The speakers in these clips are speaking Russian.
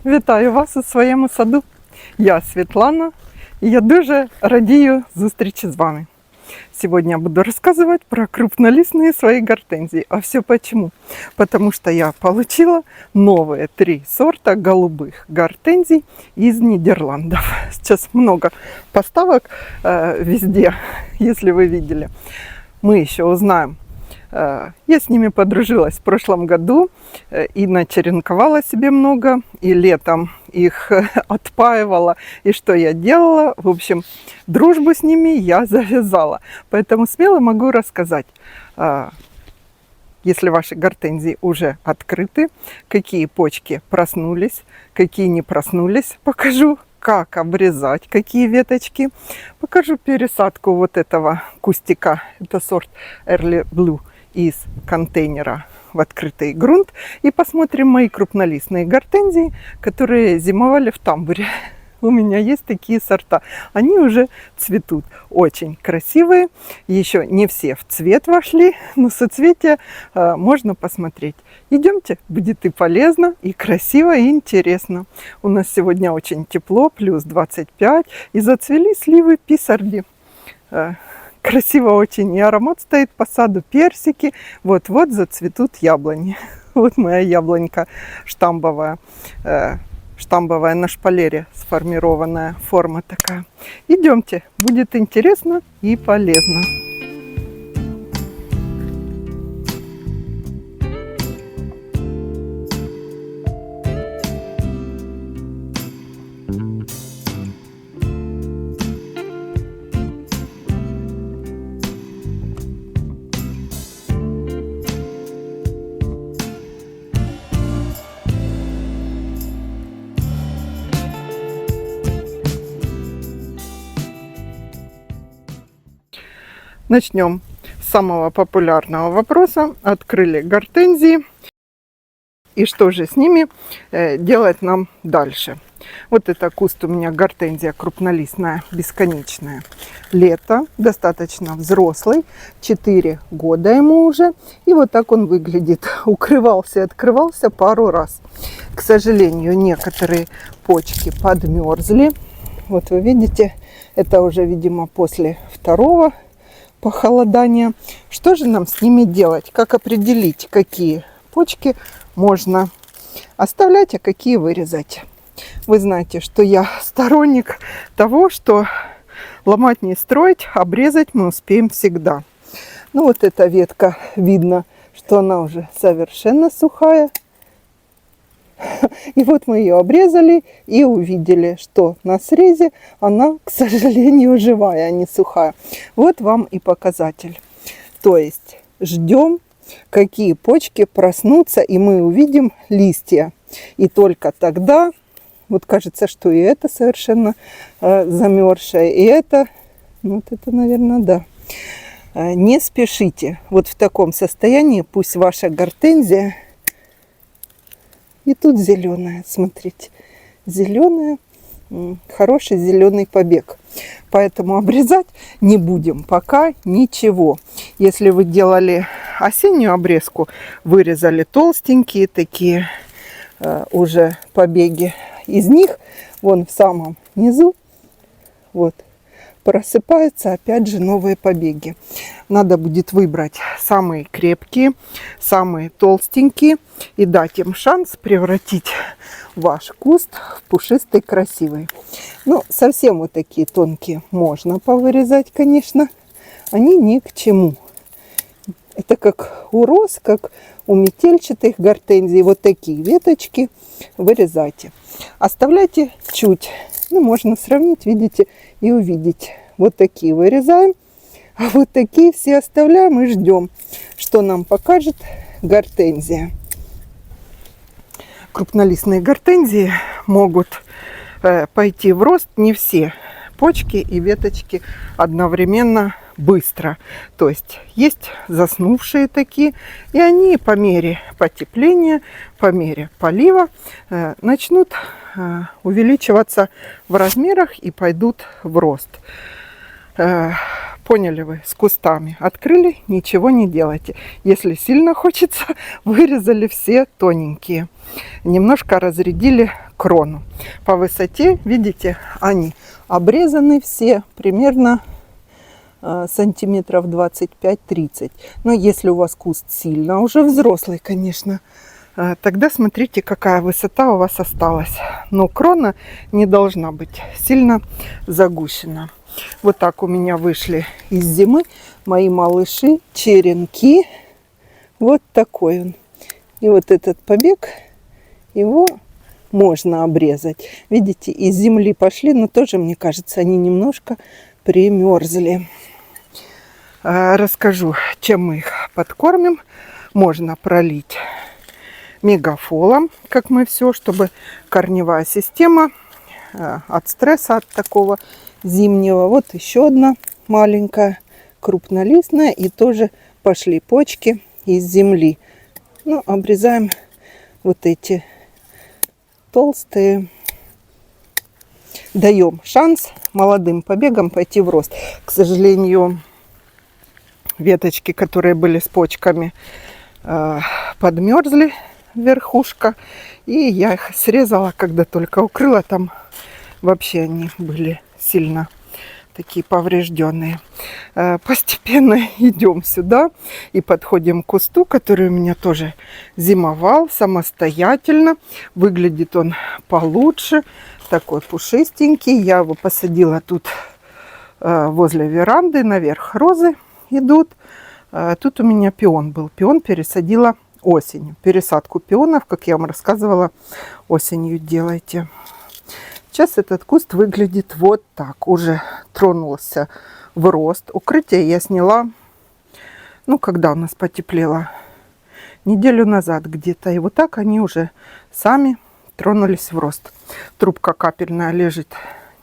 Вітаю вас у своєму саду. Я Світлана, і я дуже радію зустрічі з вами. Сегодня я буду рассказывать про крупнолистные свои гортензии. А все почему? Потому что я получила новые 3 сорта голубых гортензий из Нидерландов. Сейчас много поставок везде, если вы видели. Мы еще узнаем. Я с ними подружилась в прошлом году и начеренковала себе много, и летом их отпаивала, и что я делала. В общем, дружбу с ними я завязала. Поэтому смело могу рассказать, если ваши гортензии уже открыты, какие почки проснулись, какие не проснулись, покажу, как обрезать, какие веточки. Покажу пересадку вот этого кустика, это сорт Early Blue, из контейнера в открытый грунт. И посмотрим мои крупнолистные гортензии, которые зимовали в тамбуре. У меня есть такие сорта. Они уже цветут. Очень красивые. Еще не все в цвет вошли, но соцветия можно посмотреть. Идемте, будет и полезно, и красиво, и интересно. У нас сегодня очень тепло, плюс 25. И зацвели сливы писарди. Красиво очень, и аромат стоит по саду, персики. Вот-вот зацветут яблони. Вот моя яблонька штамбовая. Штамбовая на шпалере сформированная форма такая. Идемте, будет интересно и полезно. Начнем с самого популярного вопроса. Открыли гортензии. И что же с ними делать нам дальше? Вот это куст у меня гортензия крупнолистная, бесконечная. Лето, достаточно взрослый, 4 года ему уже. И вот так он выглядит. Укрывался и открывался пару раз. К сожалению, некоторые почки подмерзли. Вот вы видите, это уже, видимо, после второго похолодания. Что же нам с ними делать? Как определить, какие почки можно оставлять, а какие вырезать? Вы знаете, что я сторонник того, что ломать не строить, обрезать мы успеем всегда. Ну вот эта ветка, видно, что она уже совершенно сухая. И вот мы ее обрезали и увидели, что на срезе она, к сожалению, живая, а не сухая. Вот вам и показатель. То есть ждем, какие почки проснутся, и мы увидим листья. И только тогда, вот кажется, что и это совершенно замерзшее, и это, вот это, наверное, да. Не спешите. Вот в таком состоянии пусть ваша гортензия. И тут зеленая, смотрите, зеленая, хороший зеленый побег. Поэтому обрезать не будем пока ничего. Если вы делали осеннюю обрезку, вырезали толстенькие такие уже побеги. Из них вон в самом низу вот просыпаются опять же новые побеги. Надо будет выбрать самые крепкие, самые толстенькие и дать им шанс превратить ваш куст в пушистый, красивый. Ну, совсем вот такие тонкие можно повырезать, конечно. Они ни к чему. Это как у роз, как у метельчатых гортензий. Вот такие веточки вырезайте. Оставляйте чуть. Ну, можно сравнить, видите, и увидеть. Вот такие вырезаем. А вот такие все оставляем и ждем, что нам покажет гортензия. Крупнолистные гортензии могут пойти в рост не все почки и веточки одновременно быстро. То есть есть заснувшие такие, и они по мере потепления, по мере полива начнут увеличиваться в размерах и пойдут в рост. Поняли вы, с кустами открыли, ничего не делайте. Если сильно хочется, вырезали все тоненькие. Немножко разрядили крону. По высоте, видите, они обрезаны все примерно сантиметров 25-30. Но если у вас куст сильно уже взрослый, конечно, тогда смотрите, какая высота у вас осталась. Но крона не должна быть сильно загущена. Вот так у меня вышли из зимы мои малыши, черенки. Вот такой он. И вот этот побег, его можно обрезать. Видите, из земли пошли, но тоже, мне кажется, они немножко примерзли. Расскажу, чем мы их подкормим. Можно пролить мегафолом, как мы все, чтобы корневая система от стресса, от такого зимнего. Вот еще одна маленькая, крупнолистная, и тоже пошли почки из земли. Ну, обрезаем вот эти толстые. Даем шанс молодым побегам пойти в рост. К сожалению, веточки, которые были с почками, подмерзли, верхушка. И я их срезала, когда только укрыла. Там вообще они были сильно такие поврежденные. Постепенно идем сюда и подходим к кусту, который у меня тоже зимовал самостоятельно. Выглядит он получше. Такой пушистенький. Я его посадила тут возле веранды. Наверх розы идут. Тут у меня пион был. Пион пересадила осенью. Пересадку пионов, как я вам рассказывала, осенью делайте. Сейчас этот куст выглядит вот так. Уже тронулся в рост. Укрытие я сняла, ну, когда у нас потеплело, неделю назад где-то. И вот так они уже сами тронулись в рост. Трубка капельная лежит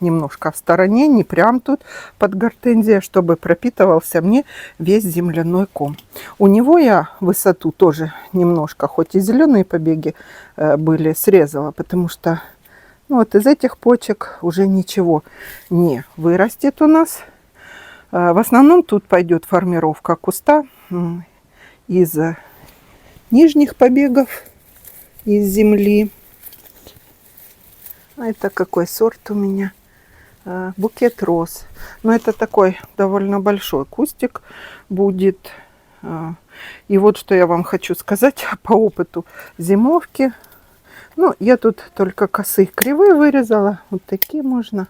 немножко в стороне, не прям тут под гортензия, чтобы пропитывался мне весь земляной ком. У него я высоту тоже немножко, хоть и зеленые побеги были, срезала, потому что ну, вот из этих почек уже ничего не вырастет у нас. В основном тут пойдет формировка куста из нижних побегов, из земли. А это какой сорт у меня? Букет роз. Но это такой довольно большой кустик будет. И вот что я вам хочу сказать по опыту зимовки. Ну, я тут только косые кривые вырезала. Вот такие можно.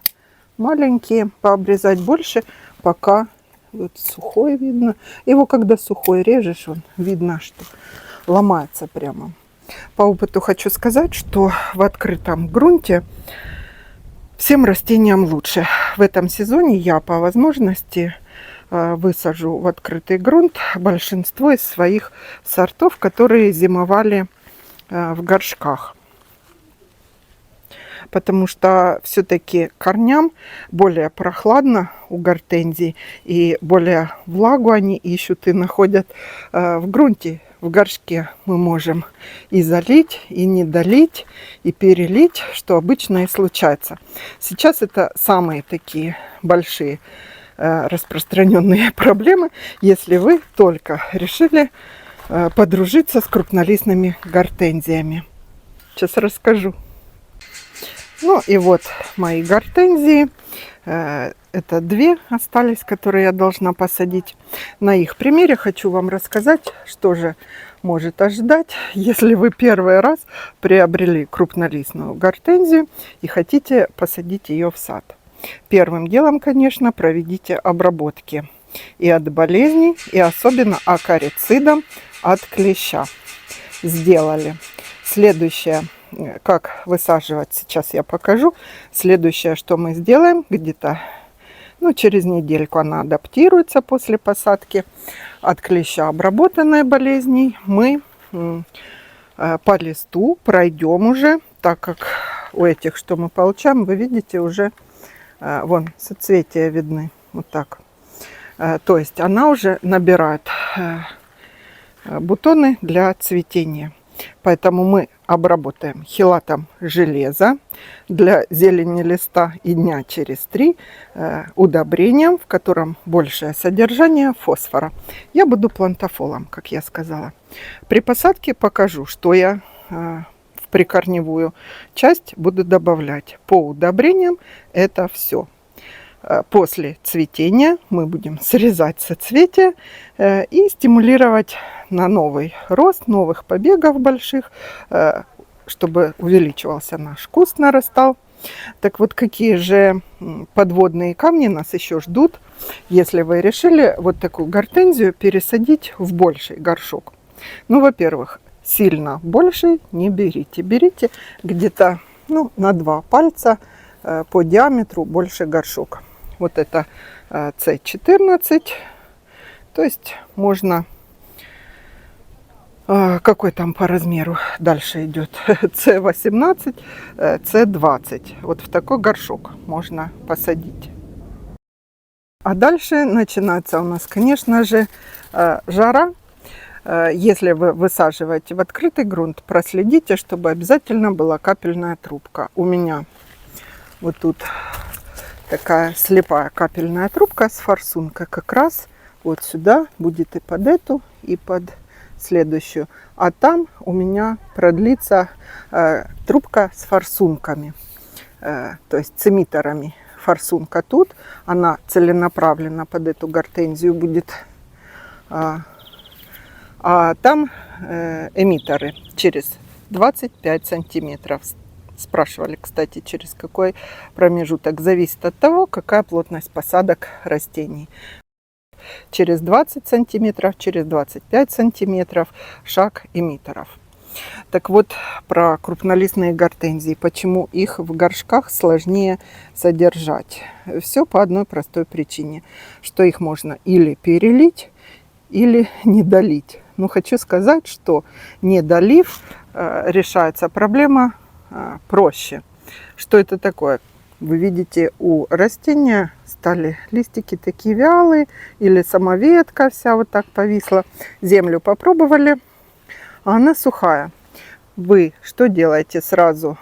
Маленькие пообрезать больше, пока вот сухой видно. Его когда сухой режешь, он видно, что ломается прямо. По опыту хочу сказать, что в открытом грунте всем растениям лучше. В этом сезоне я по возможности высажу в открытый грунт большинство из своих сортов, которые зимовали в горшках. Потому что все-таки корням более прохладно у гортензий, и более влагу они ищут и находят в грунте. В горшке мы можем и залить, и не долить, и перелить, что обычно и случается. Сейчас это самые такие большие распространенные проблемы, если вы только решили подружиться с крупнолистными гортензиями. Сейчас расскажу. Ну и вот мои гортензии. Это две остались, которые я должна посадить. На их примере хочу вам рассказать, что же может ожидать, если вы первый раз приобрели крупнолистную гортензию и хотите посадить ее в сад. Первым делом, конечно, проведите обработки и от болезней, и особенно акарицидом от клеща. Сделали. Следующее. Как высаживать, сейчас я покажу. Следующее, что мы сделаем, где-то через недельку она адаптируется после посадки. От клеща обработанной болезней мы по листу пройдем уже, так как у этих, что мы получаем, вы видите, уже вон соцветия видны. Вот так. То есть она уже набирает бутоны для цветения. Поэтому мы обработаем хелатом железа для зелени листа и дня через 3 удобрением, в котором большее содержание фосфора. Я буду плантофолом, как я сказала. При посадке покажу, что я в прикорневую часть буду добавлять. По удобрениям это все. После цветения мы будем срезать соцветия и стимулировать на новый рост, новых побегов больших, чтобы увеличивался наш куст, нарастал. Так вот, какие же подводные камни нас еще ждут, если вы решили вот такую гортензию пересадить в больший горшок? Ну, во-первых, сильно больший не берите. Берите где-то на 2 пальца по диаметру больше горшок. Вот это С14, то есть можно, какой там по размеру дальше идет, С18, С20. Вот в такой горшок можно посадить. А дальше начинается у нас, конечно же, жара. Если вы высаживаете в открытый грунт, проследите, чтобы обязательно была капельная трубка. У меня вот тут такая слепая капельная трубка с форсункой. Как раз вот сюда будет и под эту, и под следующую. А там у меня продлится трубка с форсунками, то есть с эмиттерами. Форсунка тут, она целенаправленно под эту гортензию будет. А там эмиттеры через 25 сантиметров. Спрашивали, кстати, через какой промежуток. Зависит от того, какая плотность посадок растений. Через 20 сантиметров, через 25 сантиметров шаг эмиттеров. Так вот, про крупнолистные гортензии. Почему их в горшках сложнее содержать? Все по одной простой причине. Что их можно или перелить, или не долить. Но хочу сказать, что не долив, решается проблема проще. Что это такое? Вы видите, у растения стали листики такие вялые, или сама ветка вся вот так повисла. Землю попробовали, а она сухая. Вы что делаете? Сразу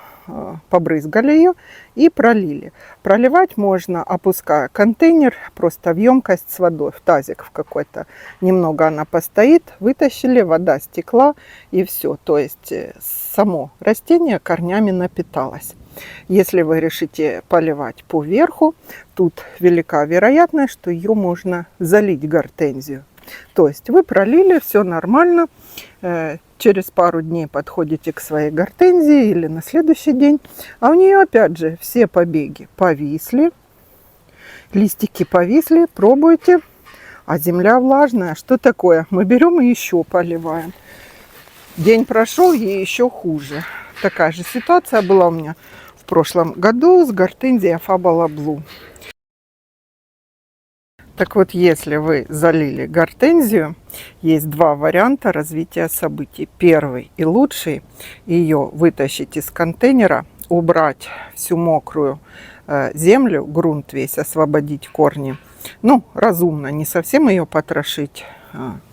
побрызгали ее и пролили. Проливать можно, опуская контейнер просто в емкость с водой, в тазик в какой-то. Немного она постоит, вытащили, вода стекла и все. То есть само растение корнями напиталось. Если вы решите поливать по верху, тут велика вероятность, что ее можно залить гортензию. То есть вы пролили, все нормально. Через пару дней подходите к своей гортензии или на следующий день, а у нее опять же все побеги повисли, листики повисли, пробуйте, а земля влажная. Что такое? Мы берем и еще поливаем. День прошел, ей еще хуже. Такая же ситуация была у меня в прошлом году с гортензией Фабола Блу. Так вот, если вы залили гортензию, есть 2 варианта развития событий. Первый и лучший – ее вытащить из контейнера, убрать всю мокрую землю, грунт весь, освободить корни. Ну, разумно, не совсем ее потрошить,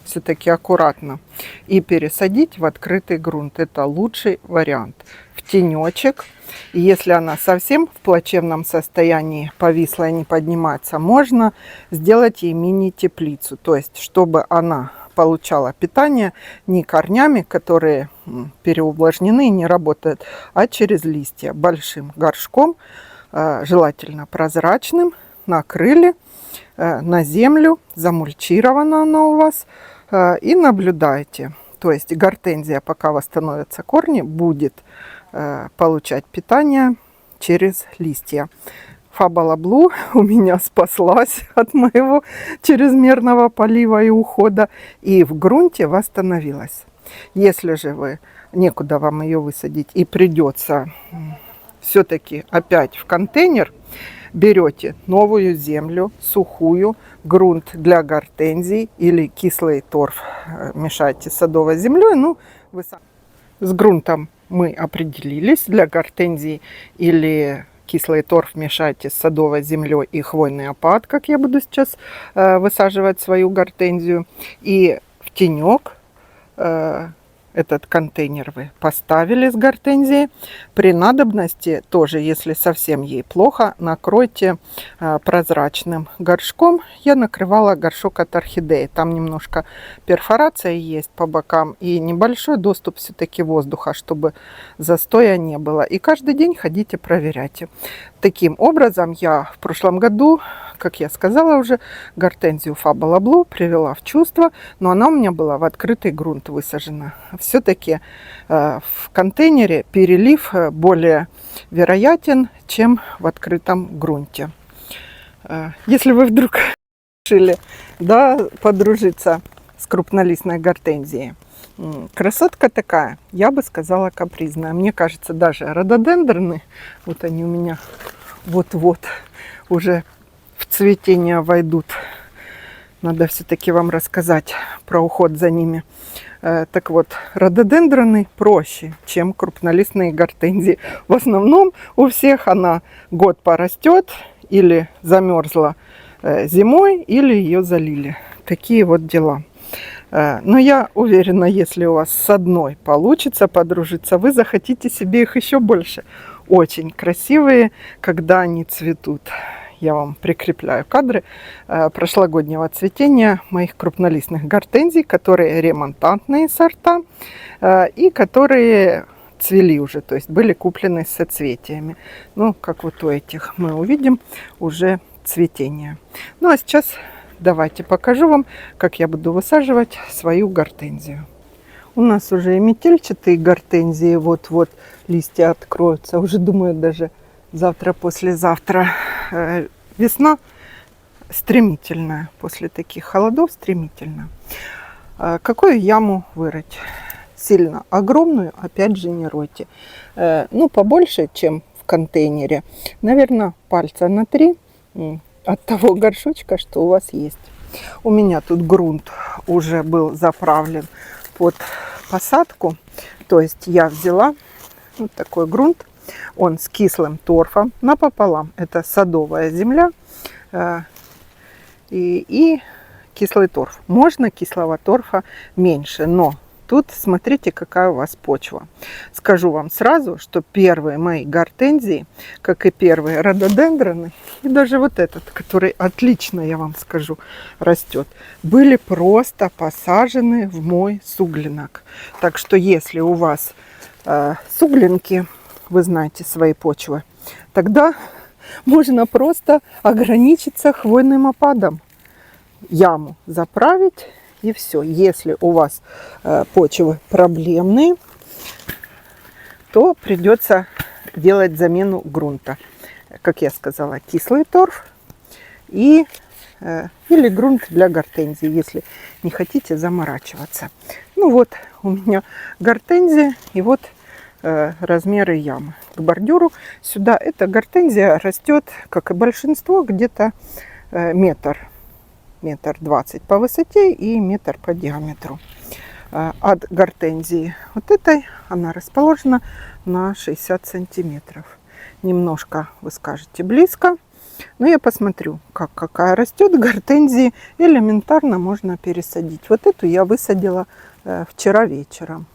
все-таки аккуратно. И пересадить в открытый грунт. Это лучший вариант. В тенечек. И если она совсем в плачевном состоянии, повисла и не поднимается, можно сделать ей мини-теплицу. То есть, чтобы она получала питание не корнями, которые переувлажнены и не работают, а через листья. Большим горшком, желательно прозрачным, накрыли на землю, замульчирована она у вас, и наблюдайте. То есть гортензия, пока восстановятся корни, будет получать питание через листья. Фабола Блу у меня спаслась от моего чрезмерного полива и ухода, и в грунте восстановилась. Если же вы некуда вам ее высадить и придется все-таки опять в контейнер, берете новую землю, сухую, грунт для гортензий или кислый торф мешаете с садовой землей. Ну, вы сами. С грунтом мы определились. Для гортензий или кислый торф мешайте с садовой землей и хвойный опад, как я буду сейчас высаживать свою гортензию. И в тенек этот контейнер вы поставили с гортензией. При надобности тоже, если совсем ей плохо, накройте прозрачным горшком. Я накрывала горшок от орхидеи. Там немножко перфорация есть по бокам и небольшой доступ все-таки воздуха, чтобы застоя не было. И каждый день ходите, проверяйте. Таким образом, я в прошлом году, как я сказала уже, гортензию Fabula Blue привела в чувство, но она у меня была в открытый грунт высажена. Все-таки в контейнере перелив более вероятен, чем в открытом грунте. Если вы вдруг решили, да, подружиться с крупнолистной гортензией, красотка такая, я бы сказала, капризная. Мне кажется, даже рододендроны, вот они у меня вот-вот уже в цветение войдут. Надо все-таки вам рассказать про уход за ними. Так вот, рододендроны проще, чем крупнолистные гортензии. В основном у всех она год порастет, или замерзла зимой, или ее залили. Такие вот дела. Но я уверена, если у вас с одной получится подружиться, вы захотите себе их еще больше. Очень красивые, когда они цветут. Я вам прикрепляю кадры прошлогоднего цветения моих крупнолистных гортензий, которые ремонтантные сорта и которые цвели уже, то есть были куплены с соцветиями. Ну, как вот у этих мы увидим уже цветение. Ну, а сейчас давайте покажу вам, как я буду высаживать свою гортензию. У нас уже и метельчатые гортензии, вот-вот листья откроются. Уже думаю, даже завтра-послезавтра. Весна стремительная, после таких холодов стремительно. Какую яму вырыть? Сильно огромную, опять же, не ройте. Ну, побольше, чем в контейнере. Наверное, пальца на 3 от того горшочка, что у вас есть. У меня тут грунт уже был заправлен под посадку. То есть я взяла вот такой грунт. Он с кислым торфом напополам. Это садовая земля и кислый торф. Можно кислого торфа меньше, но тут смотрите, какая у вас почва. Скажу вам сразу, что первые мои гортензии, как и первые рододендроны, и даже вот этот, который отлично, я вам скажу, растет, были просто посажены в мой суглинок. Так что если у вас суглинки, вы знаете свои почвы, тогда можно просто ограничиться хвойным опадом. Яму заправить и все. Если у вас почвы проблемные, то придется делать замену грунта. Как я сказала, кислый торф или грунт для гортензии, если не хотите заморачиваться. Ну вот у меня гортензия и вот размеры ямы к бордюру. Сюда эта гортензия растет, как и большинство, где-то метр 20 по высоте и метр по диаметру. От гортензии вот этой она расположена на 60 сантиметров. Немножко, вы скажете, близко, но я посмотрю, какая растет гортензии. Элементарно можно пересадить. Вот эту я высадила вчера вечером.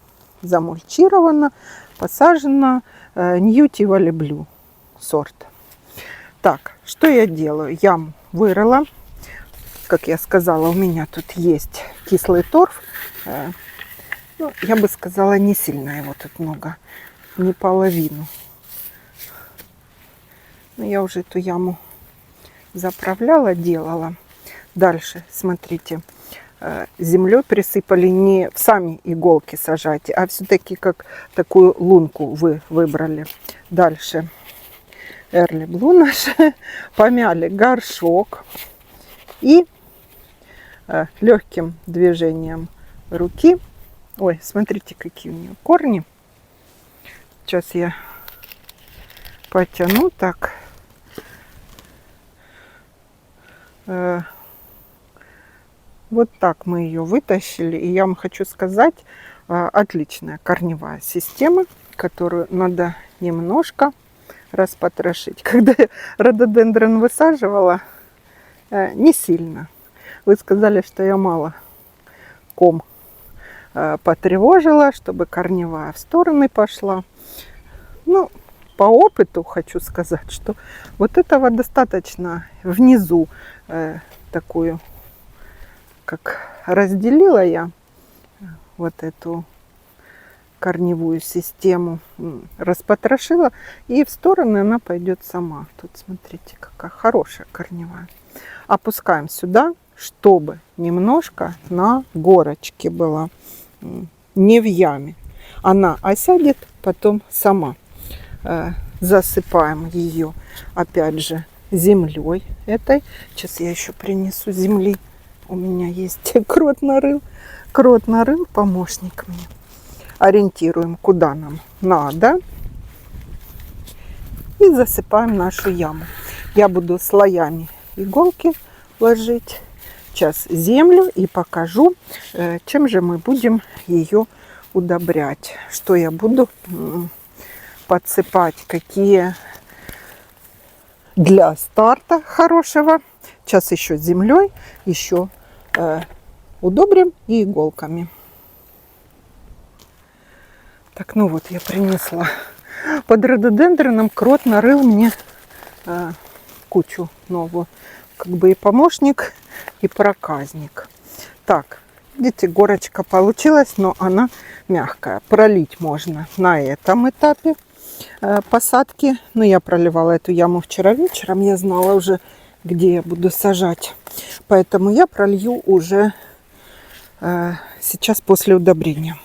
Замульчирована, посажена New Tivoli Blue сорт. Так, что я делаю? Яму вырыла. Как я сказала, у меня тут есть кислый торф. Ну, я бы сказала, не сильно его тут много, не половину. Но я уже эту яму заправляла, делала. Дальше, смотрите, землей присыпали, не в сами иголки сажайте, а все-таки как такую лунку вы выбрали. Дальше Early Blue наши помяли горшок и легким движением руки, ой, смотрите, какие у нее корни. Сейчас я потяну так. Вот так мы ее вытащили. И я вам хочу сказать, отличная корневая система, которую надо немножко распотрошить. Когда я рододендрон высаживала, не сильно. Вы сказали, что я мало ком потревожила, чтобы корневая в стороны пошла. Ну, по опыту хочу сказать, что вот этого достаточно. Внизу такую, как разделила я вот эту корневую систему, распотрошила, и в стороны она пойдет сама. Тут смотрите, какая хорошая корневая. Опускаем сюда, чтобы немножко на горочке была, не в яме. Она осядет потом сама. Засыпаем ее опять же землей этой. Сейчас я еще принесу земли. У меня есть крот нарыл. Крот нарыл, помощник мне. Ориентируем, куда нам надо. И засыпаем нашу яму. Я буду слоями иголки ложить. Сейчас землю и покажу, чем же мы будем ее удобрять. Что я буду подсыпать, какие для старта хорошего. Сейчас еще землей, еще удобрим и иголками. Так, ну вот я принесла. Под рододендроном крот нарыл мне кучу новую. Как бы и помощник, и проказник. Так, видите, горочка получилась, но она мягкая. Пролить можно на этом этапе посадки. Но я проливала эту яму вчера вечером. Я знала уже, где я буду сажать. Поэтому я пролью уже сейчас после удобрения.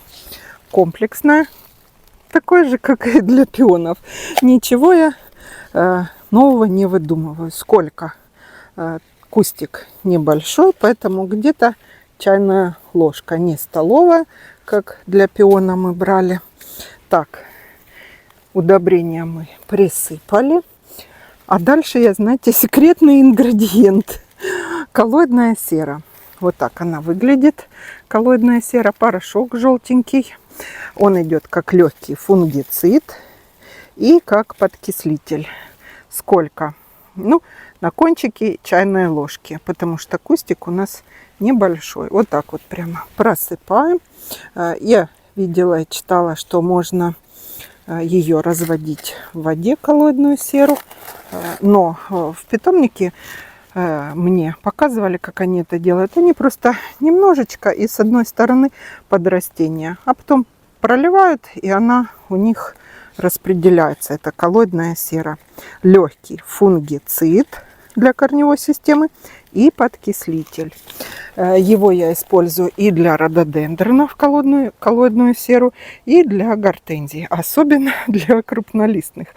Комплексная. Такой же, как и для пионов. Ничего я нового не выдумываю. Сколько? Кустик небольшой, поэтому где-то чайная ложка, не столовая, как для пиона мы брали. Так, удобрения мы присыпали. А дальше я, знаете, секретный ингредиент. Коллоидная сера. Вот так она выглядит. Коллоидная сера, порошок желтенький. Он идет как легкий фунгицид и как подкислитель. Сколько? Ну, на кончике чайной ложки, потому что кустик у нас небольшой. Вот так вот прямо просыпаем. Я видела и читала, что можно ее разводить в воде, коллоидную серу. Но в питомнике мне показывали, как они это делают. Они просто немножечко и с одной стороны под растение, а потом проливают, и она у них распределяется. Это коллоидная сера. Легкий фунгицид для корневой системы и подкислитель. Его я использую и для рододендронов, коллоидную серу, и для гортензий, особенно для крупнолистных.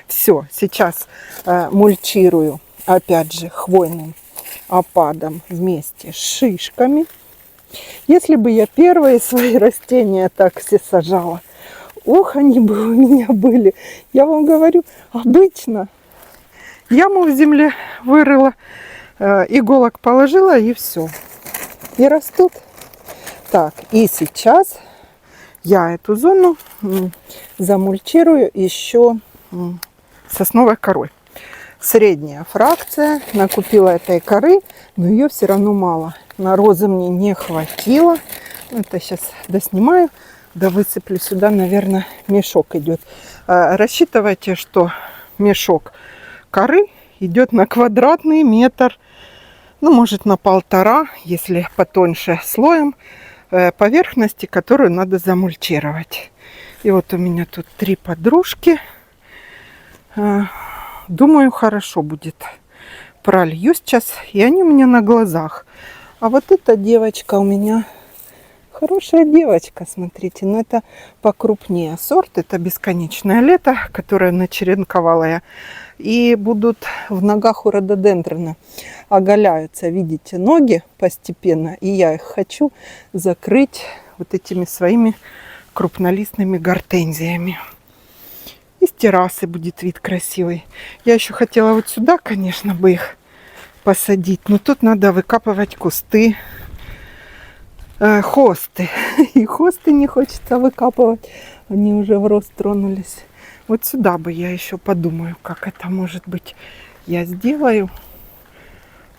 Все, сейчас мульчирую опять же хвойным опадом вместе с шишками. Если бы я первые свои растения так все сажала, ох, они бы у меня были. Я вам говорю, обычно яму в земле вырыла, иголок положила и все. И растут. Так, и сейчас я эту зону замульчирую еще сосновой корой. Средняя фракция. Накупила этой коры, но ее все равно мало. На розы мне не хватило. Это сейчас доснимаю. Да высыплю сюда, наверное, мешок идет. Рассчитывайте, что мешок коры идет на квадратный метр, ну, может, на 1,5, если потоньше слоем поверхности, которую надо замульчировать. И вот у меня тут 3 подружки. Думаю, хорошо будет. Пролью сейчас, и они у меня на глазах. А вот эта девочка у меня хорошая девочка, смотрите, но это покрупнее сорт. Это бесконечное лето, которое начеренковала я. И будут в ногах у рододендрона. Оголяются, видите, ноги постепенно. И я их хочу закрыть вот этими своими крупнолистными гортензиями. И с террасы будет вид красивый. Я еще хотела вот сюда, конечно, бы их посадить. Но тут надо выкапывать кусты. Хосты. И хосты не хочется выкапывать. Они уже в рост тронулись. Вот сюда бы я еще подумаю, как это может быть. Я сделаю.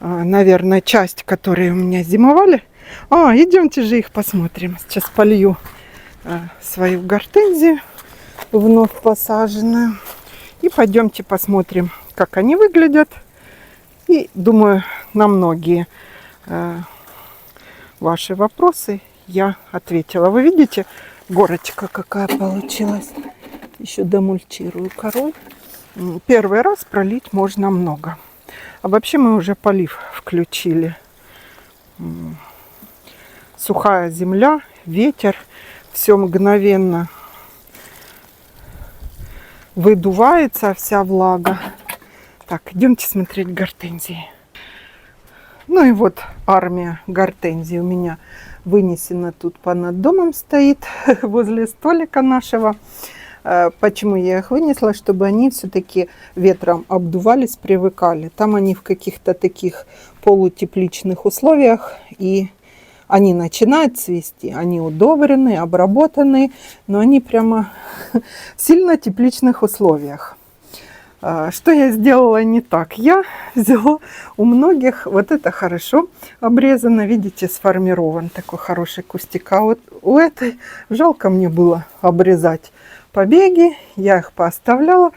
наверное, часть, которые у меня зимовали. Идемте же их посмотрим. Сейчас полью свою гортензию, вновь посаженную. И пойдемте посмотрим, как они выглядят. И, думаю, на многие ваши вопросы я ответила. Вы видите, горочка какая получилась. Еще домульчирую корой. Первый раз пролить можно много. А вообще мы уже полив включили. Сухая земля, ветер, все мгновенно выдувается, вся влага. Так, идемте смотреть гортензии. Ну и вот армия гортензий у меня вынесена тут понад домом стоит, возле столика нашего. Почему я их вынесла? Чтобы они все-таки ветром обдувались, привыкали. Там они в каких-то таких полутепличных условиях, и они начинают цвести. Они удобрены, обработаны, но они прямо в сильно тепличных условиях. Что я сделала не так? Я взяла у многих, вот это хорошо обрезано, видите, сформирован такой хороший кустик. А вот у этой жалко мне было обрезать побеги, я их пооставляла,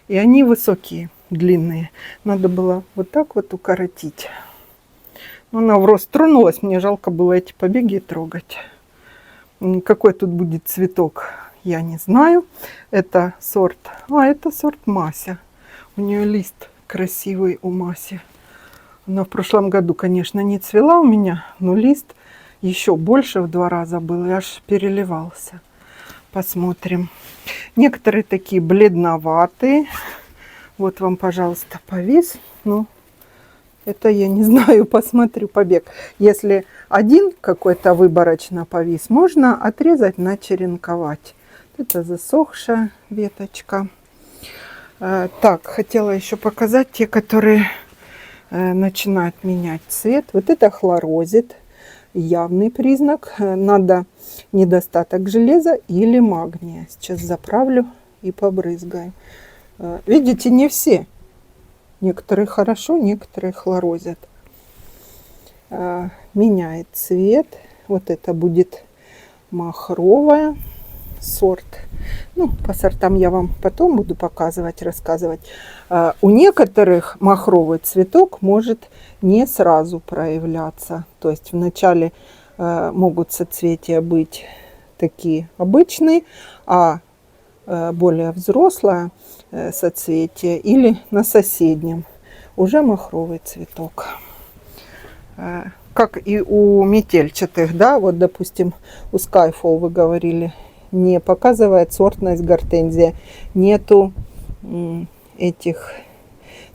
и они высокие, длинные. Надо было вот так вот укоротить. Но она в рост тронулась, мне жалко было эти побеги трогать. Какой тут будет цветок, я не знаю. Это сорт, это сорт Мася. У нее лист красивый у Маси. Она в прошлом году, конечно, не цвела у меня, но лист еще больше в 2 раза был и аж переливался. Посмотрим. Некоторые такие бледноватые. Вот вам, пожалуйста, повис. Ну, это я не знаю, посмотрю побег. Если один какой-то выборочно повис, можно отрезать, начеренковать. Это засохшая веточка. Так, хотела еще показать те, которые начинают менять цвет. Вот это хлорозит. Явный признак. Надо недостаток железа или магния. Сейчас заправлю и побрызгаю. Видите, не все. Некоторые хорошо, некоторые хлорозят. Меняет цвет. Вот это будет махровая сорт. Ну, по сортам я вам потом буду показывать, рассказывать. У некоторых махровый цветок может не сразу проявляться. То есть вначале могут соцветия быть такие обычные, а более взрослое соцветие или на соседнем уже махровый цветок. Как и у метельчатых, да, вот, допустим, у Skyfall вы говорили, не показывает сортность гортензия, нету этих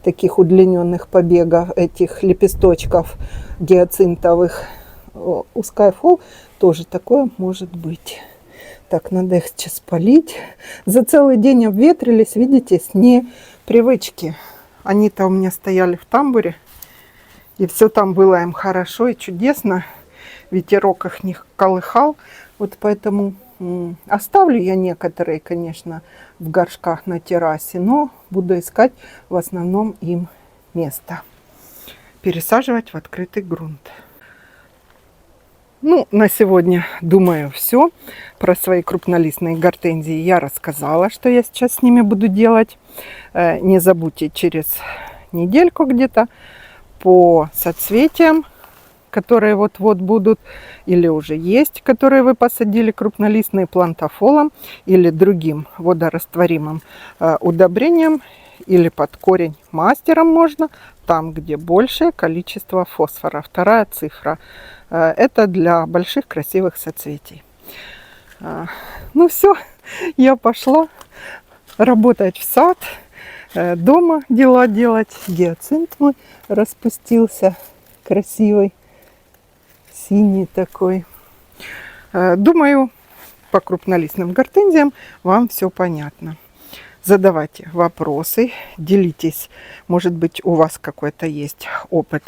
таких удлиненных побегов, этих лепесточков гиацинтовых. У Skyfall тоже такое может быть. Так, надо их сейчас полить. За целый день обветрились, видите, с непривычки. Они-то у меня стояли в тамбуре, и все там было им хорошо и чудесно. Ветерок их не колыхал, вот поэтому оставлю я некоторые, конечно, в горшках на террасе, но буду искать в основном им место. Пересаживать в открытый грунт. Ну, на сегодня, думаю, все. Про свои крупнолистные гортензии я рассказала, что я сейчас с ними буду делать. Не забудьте через недельку где-то по соцветиям, которые вот-вот будут, или уже есть, которые вы посадили крупнолистные плантафолом или другим водорастворимым удобрением, или под корень мастером можно, там, где большее количество фосфора. 2 цифра. Это для больших красивых соцветий. Ну все, я пошла работать в сад, дома дела делать. Гиацинт мой распустился, красивый, синий такой. Думаю, по крупнолистным гортензиям вам все понятно. Задавайте вопросы, делитесь. Может быть, у вас какой-то есть опыт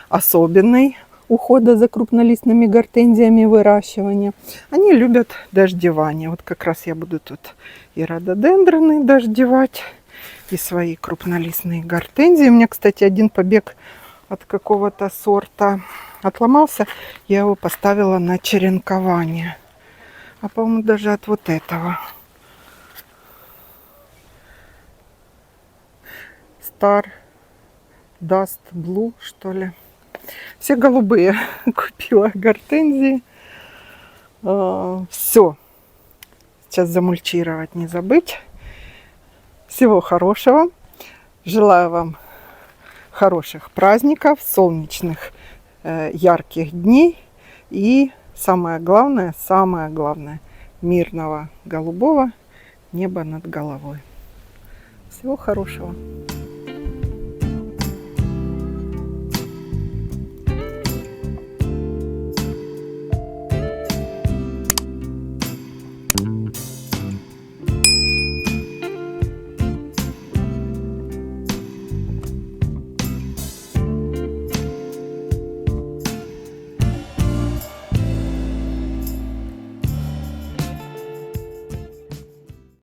особенный ухода за крупнолистными гортензиями, выращивания. Они любят дождевание. Вот как раз я буду тут и рододендроны дождевать, и свои крупнолистные гортензии. У меня, кстати, один побег от какого-то сорта отломался, я его поставила на черенкование. А по-моему, даже от вот этого. Star Dust Blue, что ли. Все голубые. Купила гортензии. Все. Сейчас замульчировать не забыть. Всего хорошего. Желаю вам хороших праздников, солнечных, ярких дней. И самое главное, мирного голубого неба над головой. Всего хорошего.